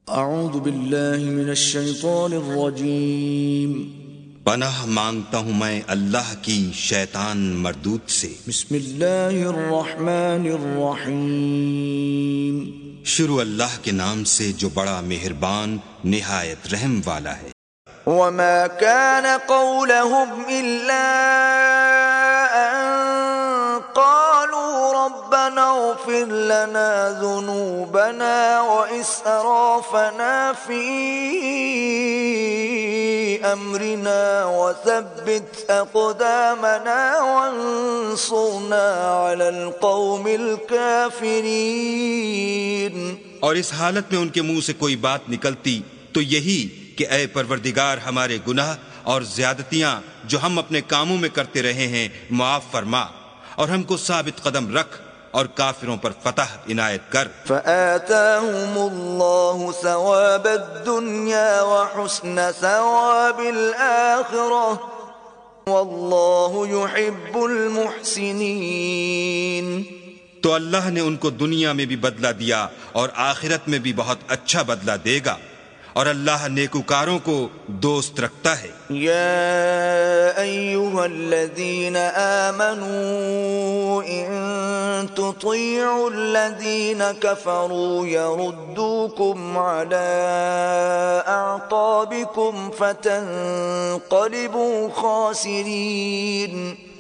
اعوذ باللہ من الشیطان الرجیم پناہ مانگتا ہوں میں اللہ کی شیطان مردود سے۔ بسم اللہ الرحمن الرحیم شروع اللہ کے نام سے جو بڑا مہربان نہایت رحم والا ہے۔ وما كان قولهم إلا أن قالوا ربنا اغفر لنا ذنوبنا وإسرافنا في أمرنا وثبت أقدامنا وانصرنا على القوم الكافرين۔ اور اس حالت میں ان کے منہ سے کوئی بات نکلتی تو یہی کہ اے پروردگار ہمارے گناہ اور زیادتیاں جو ہم اپنے کاموں میں کرتے رہے ہیں معاف فرما، اور ہم کو ثابت قدم رکھ اور کافروں پر فتح عنایت کر۔ فآتاهم الله ثواب الدنيا وحسن ثواب الآخرة والله يحب المحسنين۔ تو اللہ نے ان کو دنیا میں بھی بدلہ دیا اور آخرت میں بھی بہت اچھا بدلہ دے گا، اور اللہ نیکوکاروں کو دوست رکھتا ہے۔ یا ایھا الذین آمنوا ان تطیعوا الذین کفروا یردوکم علی اعقابکم فتنقلبوا خاسرین۔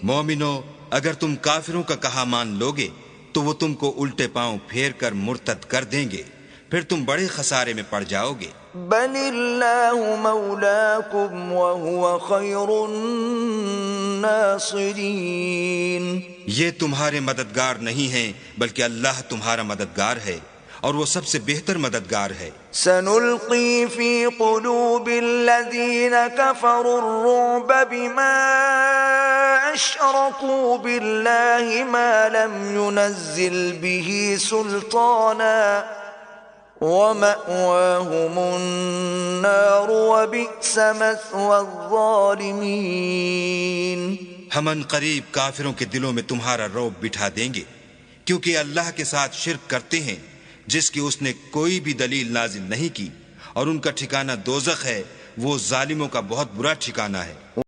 مومنو، اگر تم کافروں کا کہا مان لوگے تو وہ تم کو الٹے پاؤں پھیر کر مرتد کر دیں گے، پھر تم بڑے خسارے میں پڑ جاؤ گے۔ بل اللہ مولاکم وہو خیر الناصرین۔ یہ تمہارے مددگار نہیں ہیں بلکہ اللہ تمہارا مددگار ہے، اور وہ سب سے بہتر مددگار ہے۔ سنلقی فی قلوب الذین کفروا الرعب بما اشرکوا باللہ ما لم ينزل به سلطانا وَمَأْوَاهُمُ النَّارُ وَبِئْسَ مَثْوَى الظَّالِمِينَ۔ ہم ان قریب کافروں کے دلوں میں تمہارا رعب بٹھا دیں گے، کیونکہ اللہ کے ساتھ شرک کرتے ہیں جس کی اس نے کوئی بھی دلیل نازل نہیں کی، اور ان کا ٹھکانہ دوزخ ہے، وہ ظالموں کا بہت برا ٹھکانہ ہے۔